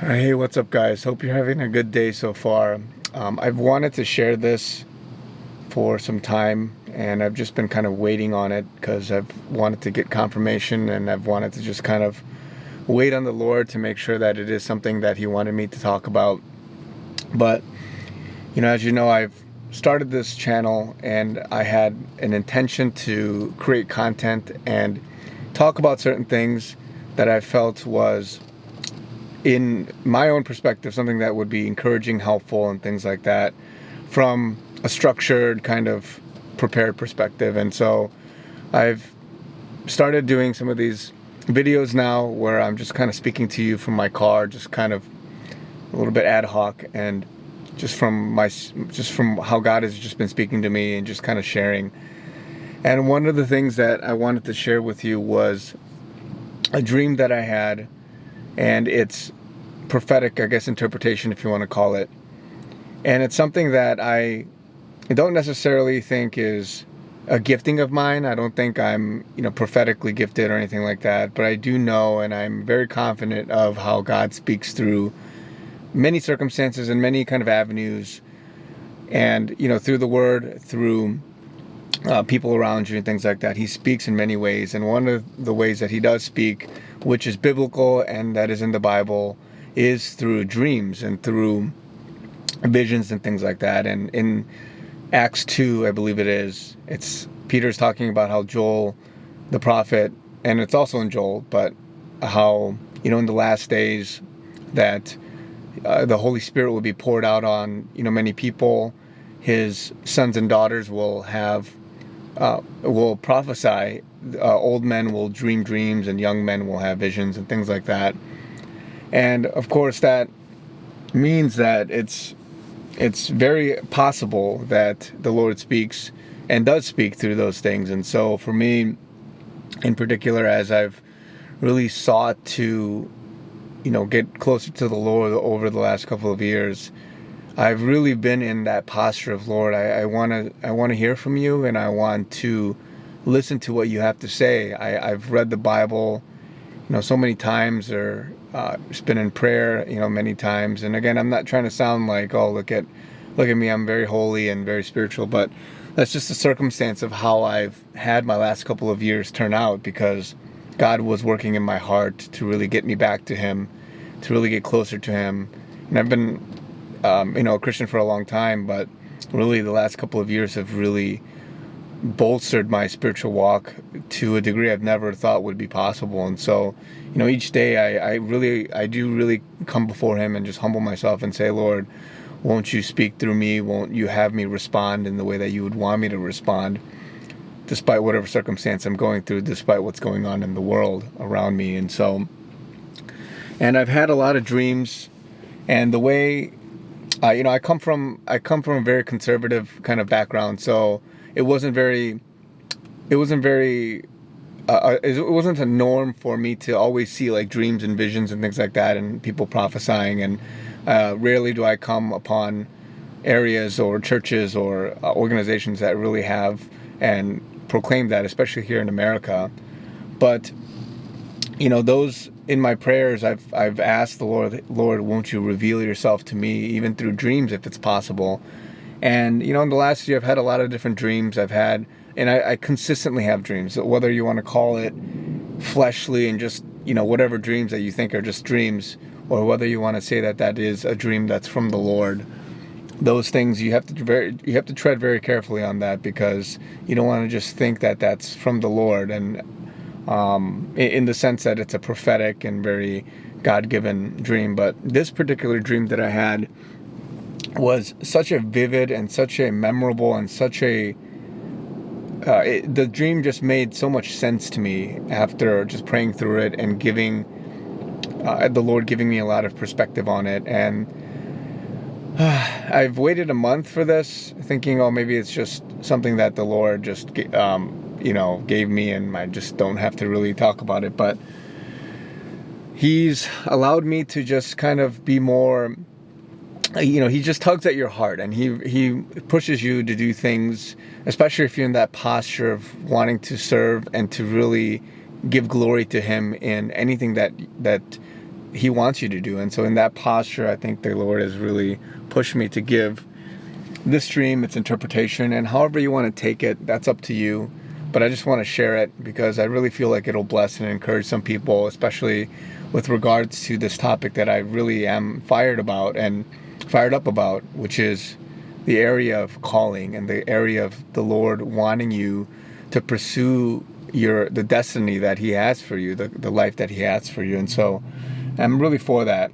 Hey, what's up, guys? Hope you're having a good day so far. I've wanted to share this for some time, and I've just been kind of waiting on it because I've wanted to get confirmation, and I've wanted to just kind of wait on the Lord to make sure that it is something that He wanted me to talk about. But, as you know, I've started this channel, and I had an intention to create content and talk about certain things that I felt was, in my own perspective, something that would be encouraging, helpful, and things like that from a structured, kind of prepared perspective. And so I've started doing some of these videos now where I'm just kind of speaking to you from my car, just kind of a little bit ad hoc, and just from how God has just been speaking to me and just kind of sharing. And one of the things that I wanted to share with you was a dream that I had, and it's prophetic, I guess, interpretation, if you want to call it. And it's something that I don't necessarily think is a gifting of mine. I don't think I'm, prophetically gifted or anything like that. But I do know, and I'm very confident of how God speaks through many circumstances and many kind of avenues. And, through the word, through people around you and things like that. He speaks in many ways. And one of the ways that he does speak, which is biblical and that is in the Bible, is through dreams and through visions and things like that. And in Acts 2, I believe it's Peter's talking about how Joel, the prophet, and it's also in Joel, but how, in the last days that the Holy Spirit will be poured out on, many people. His sons and daughters will prophesy. Old men will dream dreams, and young men will have visions and things like that. And of course, that means that it's very possible that the Lord speaks and does speak through those things. And so for me, in particular, as I've really sought to, get closer to the Lord over the last couple of years, I've really been in that posture of, Lord, I want to hear from you, and I want to listen to what you have to say. I've read the Bible, so many times, or it's been in prayer, many times. And again, I'm not trying to sound like, oh, look at me, I'm very holy and very spiritual, but that's just a circumstance of how I've had my last couple of years turn out, because God was working in my heart to really get me back to Him, to really get closer to Him. And I've been a Christian for a long time, but really the last couple of years have really bolstered my spiritual walk to a degree I've never thought would be possible. And so, each day I do really come before Him and just humble myself and say, Lord, won't you speak through me? Won't you have me respond in the way that you would want me to respond, despite whatever circumstance I'm going through, despite what's going on in the world around me. And I've had a lot of dreams, and the way I come from a very conservative kind of background, so it wasn't a norm for me to always see like dreams and visions and things like that, and people prophesying. And rarely do I come upon areas or churches or organizations that really have and proclaim that, especially here in America. But those, in my prayers, I've asked the Lord, won't you reveal yourself to me, even through dreams, if it's possible. And in the last year, I've had a lot of different dreams. I consistently have dreams, whether you want to call it fleshly and just whatever dreams that you think are just dreams, or whether you want to say that is a dream that's from the Lord. Those things, you have to tread very carefully on that, because you don't want to just think that that's from the Lord, and in the sense that it's a prophetic and very God-given dream. But this particular dream that I had was such a vivid and such a memorable and such a the dream just made so much sense to me after just praying through it and giving the Lord giving me a lot of perspective on it. And I've waited a month for this, thinking, oh, maybe it's just something that the Lord just gave me, and I just don't have to really talk about it. But He's allowed me to just kind of be more, He just tugs at your heart, and he pushes you to do things, especially if you're in that posture of wanting to serve and to really give glory to Him in anything that He wants you to do. And so in that posture, I think the Lord has really pushed me to give this dream its interpretation, and however you want to take it, that's up to you. But I just want to share it because I really feel like it'll bless and encourage some people, especially with regards to this topic that I really am fired up about, which is the area of calling and the area of the Lord wanting you to pursue the destiny that He has for you, the life that He has for you. And so I'm really for that.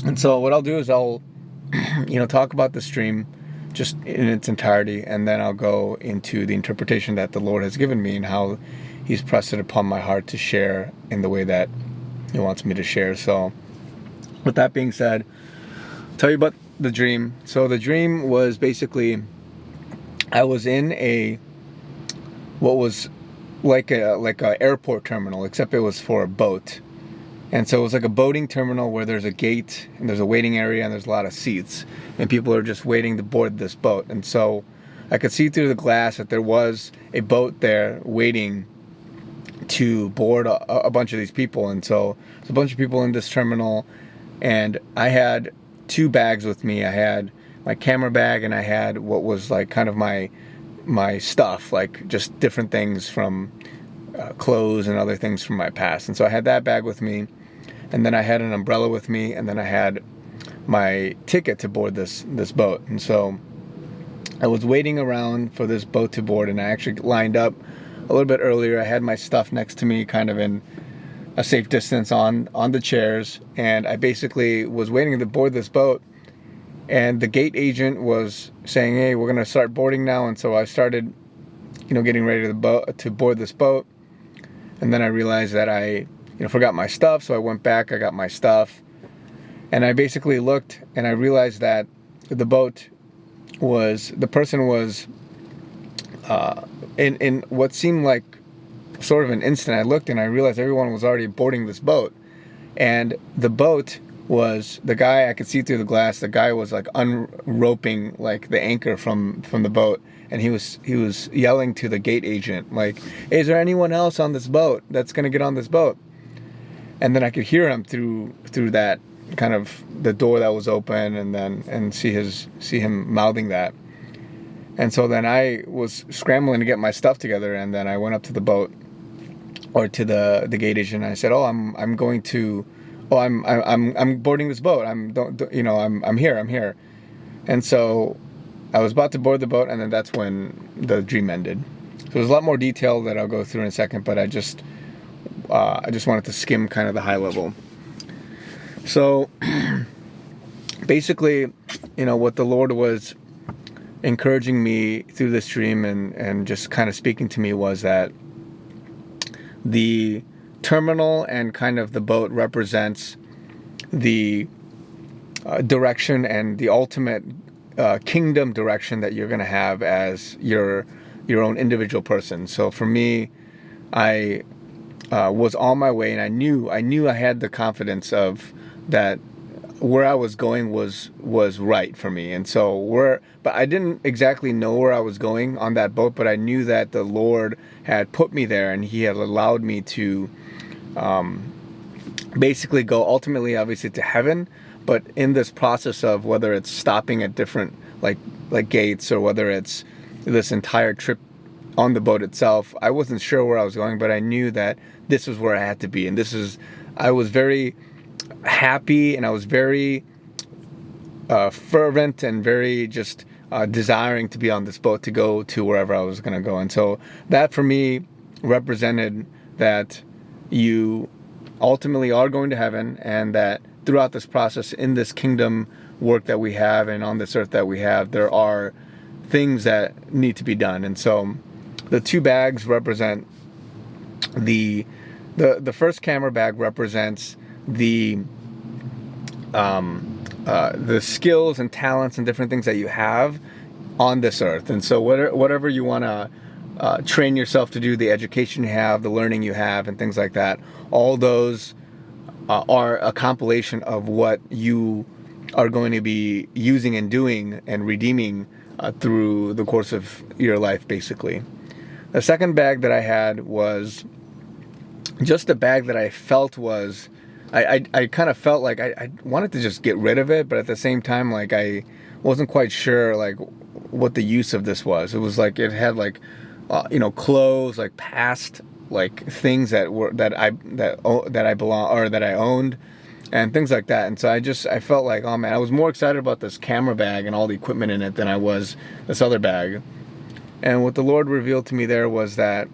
And so what I'll do is I'll talk about this dream just in its entirety, and then I'll go into the interpretation that the Lord has given me and how He's pressed it upon my heart to share in the way that He wants me to share. So with that being said, I'll tell you about the dream. So the dream was basically, I was in what was like a airport terminal, except it was for a boat. And so it was like a boating terminal where there's a gate and there's a waiting area and there's a lot of seats and people are just waiting to board this boat. And so I could see through the glass that there was a boat there waiting to board a bunch of these people. And so there's a bunch of people in this terminal, and I had 2 bags with me. I had my camera bag and I had what was like kind of my stuff, like just different things from clothes and other things from my past. And so I had that bag with me, and then I had an umbrella with me, and then I had my ticket to board this boat. And so I was waiting around for this boat to board, and I actually lined up a little bit earlier. I had my stuff next to me, kind of in a safe distance on the chairs, and I basically was waiting to board this boat. And the gate agent was saying, "Hey, we're going to start boarding now." And so I started, getting ready to board this boat. And then I realized that I, forgot my stuff. So I went back, I got my stuff. And I basically looked and I realized that the person was in what seemed like sort of an instant. I looked and I realized everyone was already boarding this boat. And the boat was, the guy, I could see through the glass, the guy was like unroping like the anchor from the boat. And he was yelling to the gate agent, like, "Hey, is there anyone else on this boat that's going to get on this boat?" And then I could hear him through that kind of the door that was open, and see him mouthing that. And so then I was scrambling to get my stuff together, and then I went up to the boat, or to the gate agent, and I said, I'm boarding this boat. I'm here. And so I was about to board the boat, and then that's when the dream ended. So there's a lot more detail that I'll go through in a second, but I just wanted to skim kind of the high level. So basically, what the Lord was encouraging me through this dream and just kind of speaking to me was that the terminal and kind of the boat represents the direction and the ultimate kingdom direction that you're going to have as your own individual person. So for me, I was on my way, and I knew I had the confidence of that where I was going was right for me. And so but I didn't exactly know where I was going on that boat, but I knew that the Lord had put me there, and He had allowed me to basically go ultimately, obviously, to heaven. But in this process of whether it's stopping at different like gates, or whether it's this entire trip on the boat itself, I wasn't sure where I was going, but I knew that this was where I had to be. And I was very happy, and I was very fervent, and very just desiring to be on this boat to go to wherever I was going to go. And so that for me represented that you ultimately are going to heaven, and that throughout this process, in this kingdom work that we have and on this earth that we have, there are things that need to be done. And so the 2 bags represent the first camera bag represents the skills and talents and different things that you have on this earth. And so whatever you want to train yourself to do, the education you have, the learning you have, and things like that, all those are a compilation of what you are going to be using and doing and redeeming through the course of your life, basically. The second bag that I had was just a bag that I felt was I kind of felt like I wanted to just get rid of it, but at the same time, like I wasn't quite sure like what the use of this was. It was like it had like clothes, like past like things that I belong or that I owned, and things like that. And so I felt like, oh man, I was more excited about this camera bag and all the equipment in it than I was this other bag. And what the Lord revealed to me there was that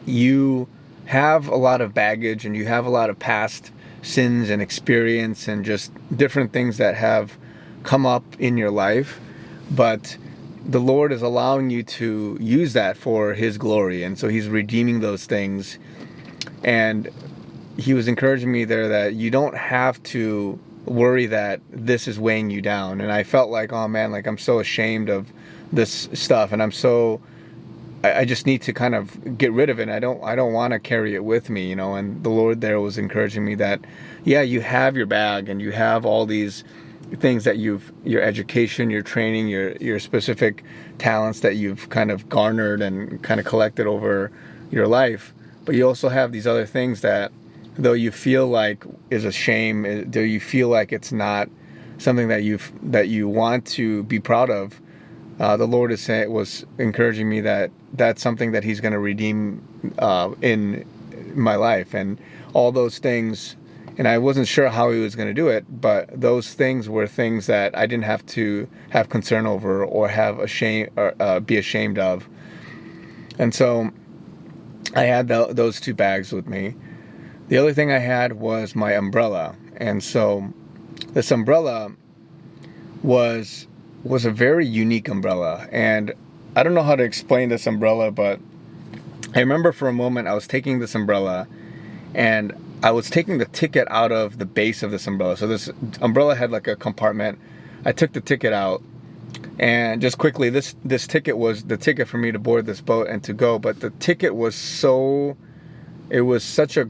you have a lot of baggage and you have a lot of past sins and experience and just different things that have come up in your life, but the Lord is allowing you to use that for His glory. And so He's redeeming those things. And He was encouraging me there that you don't have to worry that this is weighing you down. And I felt like, oh man, like I'm so ashamed of this stuff, and I just need to kind of get rid of it. I don't want to carry it with me, and the Lord there was encouraging me that, yeah, you have your bag and you have all these things that your education, your training, your specific talents that you've kind of garnered and kind of collected over your life. But you also have these other things that, though you feel like is a shame, though you feel like it's something that you want to be proud of, the Lord was encouraging me that that's something that He's going to redeem in my life, and all those things. And I wasn't sure how He was going to do it, but those things were things that I didn't have to have concern over or have be ashamed of. And so I had those two bags with me. The other thing I had was my umbrella, and so this umbrella was a very unique umbrella, and I don't know how to explain this umbrella, but I remember for a moment I was taking this umbrella and I was taking the ticket out of the base of this umbrella. So this umbrella had like a compartment. I took the ticket out, and just quickly, this ticket was the ticket for me to board this boat and to go, but the ticket was such a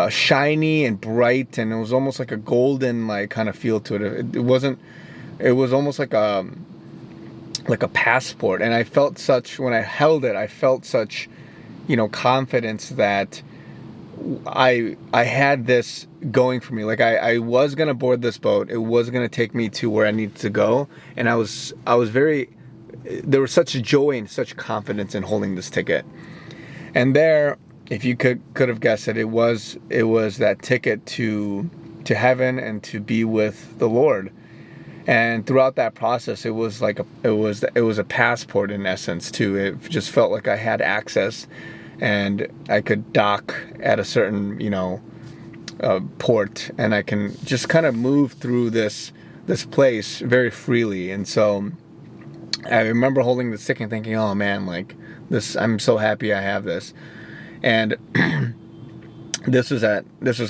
shiny and bright, and it was almost like a golden like kind of feel to it. It was almost like a passport, and I felt when I held it, I felt such, confidence that I had this going for me. Like I was gonna board this boat. It was gonna take me to where I needed to go, and I was there was such joy and such confidence in holding this ticket. And there, if you could have guessed it, it was that ticket to heaven and to be with the Lord. And throughout that process, it was a passport in essence too. It just felt like I had access, and I could dock at a certain port, and I can just kind of move through this place very freely. And so I remember holding the stick and thinking, oh man, like this, I'm so happy I have this. And this was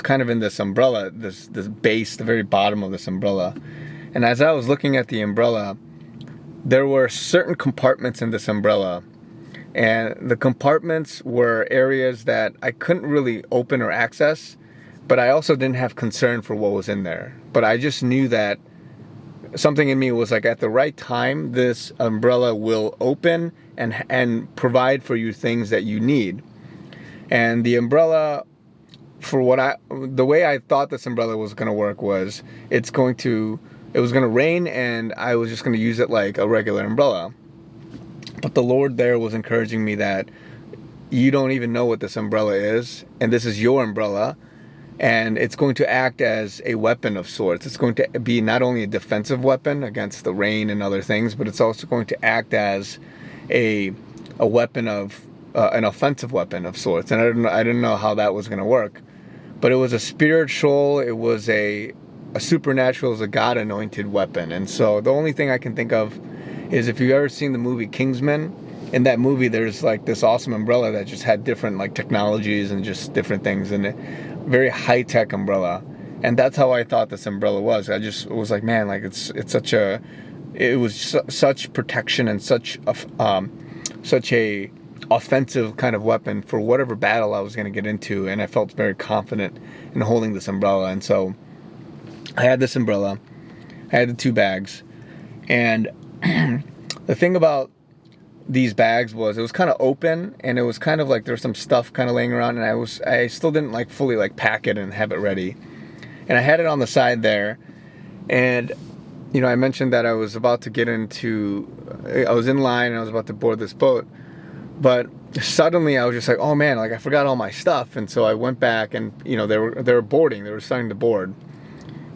kind of in this umbrella, this base, the very bottom of this umbrella. And as I was looking at the umbrella, there were certain compartments in this umbrella, and the compartments were areas that I couldn't really open or access, but I also didn't have concern for what was in there. But I just knew that something in me was like, at the right time, this umbrella will open and provide for you things that you need. And the umbrella, the way I thought this umbrella was going to work was, it was going to rain, and I was just going to use it like a regular umbrella. But the Lord there was encouraging me that you don't even know what this umbrella is, and this is your umbrella, and it's going to act as a weapon of sorts. It's going to be not only a defensive weapon against the rain and other things, but it's also going to act as a weapon of an offensive weapon of sorts. And I didn't know how that was going to work, but it was a spiritual, it was a supernatural, is a God-anointed weapon. And so the only thing I can think of is, if you've ever seen the movie Kingsman, in that movie there's like this awesome umbrella that just had different like technologies and just different things, and a very high-tech umbrella. And that's how I thought this umbrella was. I just was like, man, like it was such protection and such a offensive kind of weapon for whatever battle I was going to get into. And I felt very confident in holding this umbrella. And so I had this umbrella, I had the two bags, and the thing about these bags was. It was kind of open, and it was kind of like there was some stuff kind of laying around, and I still didn't like fully like pack it and have it ready. And I had it on the side there, and I mentioned that I was about to I was in line and I was about to board this boat, but suddenly I was just like, oh man, like I forgot all my stuff. And so I went back, and they were boarding, they were starting to board.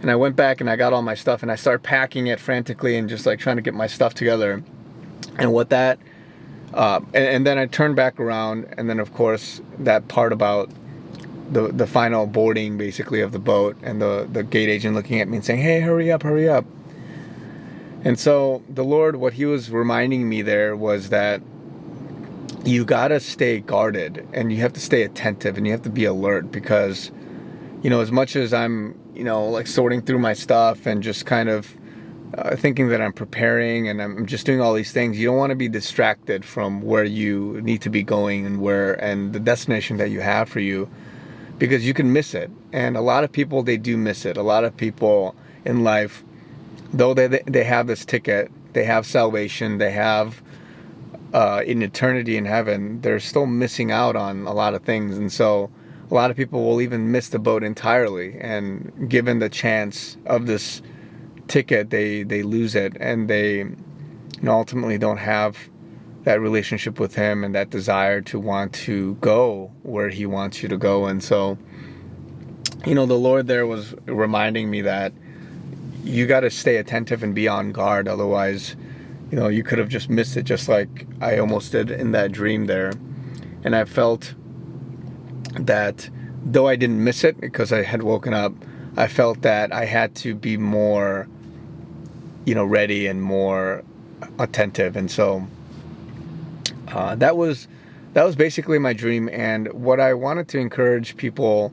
And I went back and I got all my stuff, and I started packing it frantically and just like trying to get my stuff together. And what that, and then I turned back around, and then of course that part about the final boarding basically of the boat, and the gate agent looking at me and saying, hey, hurry up, hurry up. And so the Lord, what he was reminding me there was that you gotta stay guarded, and you have to stay attentive, and you have to be alert, because as much as I'm like sorting through my stuff and just kind of thinking that I'm preparing and I'm just doing all these things, you don't want to be distracted from where you need to be going and the destination that you have for you, because you can miss it. And a lot of people, they do miss it. A lot of people in life, though they have this ticket, they have salvation, they have in eternity in heaven, they're still missing out on a lot of things. And so a lot of people will even miss the boat entirely, and given the chance of this ticket, they lose it, and they ultimately don't have that relationship with him and that desire to want to go where he wants you to go. And so the Lord there was reminding me that you got to stay attentive and be on guard, otherwise you could have just missed it, just like I almost did in that dream there. And I felt that though I didn't miss it because I had woken up, I felt that I had to be more ready and more attentive. And so that was basically my dream. And what I wanted to encourage people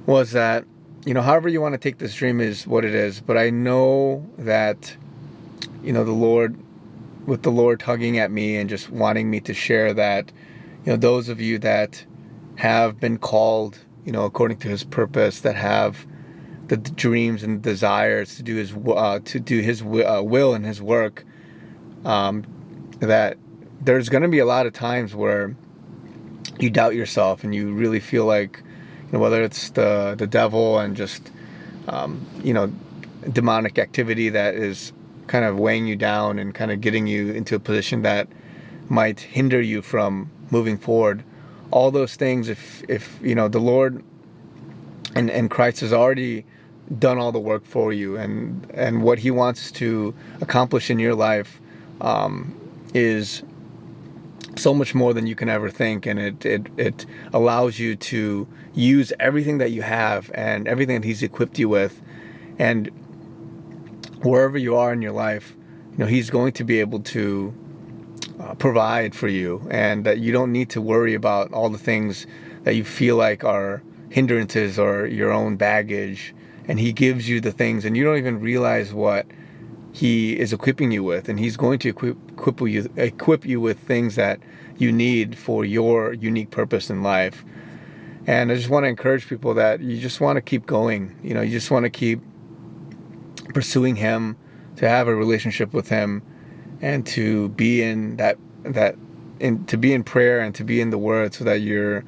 was that however you want to take this dream is what it is, but I know that the Lord tugging at me and just wanting me to share that those of you that have been called according to his purpose, that have the dreams and desires to do his will and his work, that there's going to be a lot of times where you doubt yourself and you really feel like whether it's the devil and just demonic activity that is kind of weighing you down and kind of getting you into a position that might hinder you from moving forward. All those things, if the Lord and Christ has already done all the work for you, and what he wants to accomplish in your life is so much more than you can ever think, and it allows you to use everything that you have and everything that he's equipped you with, and wherever you are in your life, he's going to be able to provide for you, and that you don't need to worry about all the things that you feel like are hindrances or your own baggage. And he gives you the things, and you don't even realize what he is equipping you with, and he's going to equip you with things that you need for your unique purpose in life. And I just want to encourage people that you just want to keep going. You just want to keep pursuing him, to have a relationship with him, and to be in to be in prayer and to be in the Word, so that you're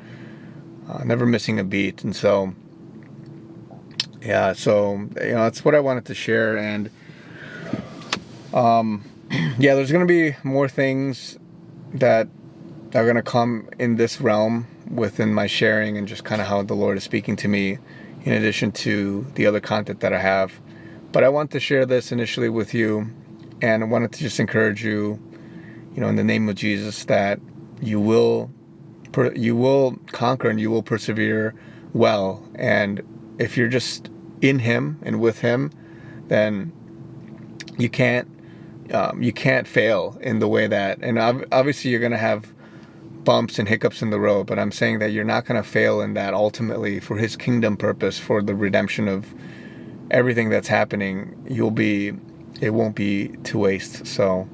never missing a beat. And so that's what I wanted to share. And there's going to be more things that are going to come in this realm within my sharing, and just kind of how the Lord is speaking to me, in addition to the other content that I have. But I want to share this initially with you, and I wanted to just encourage you, in the name of Jesus, that you will conquer and you will persevere well. And if you're just in him and with him, then you can't fail in the way that, and obviously you're going to have bumps and hiccups in the road, but I'm saying that you're not going to fail in that. Ultimately, for his kingdom purpose, for the redemption of everything that's happening, it won't be to waste. So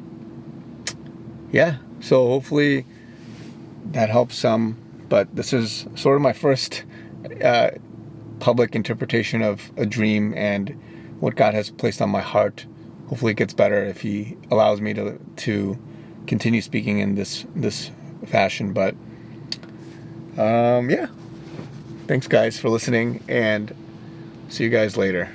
so hopefully that helps some, but this is sort of my first public interpretation of a dream and what God has placed on my heart. Hopefully it gets better if he allows me to continue speaking in this fashion. But yeah, thanks guys for listening, and see you guys later.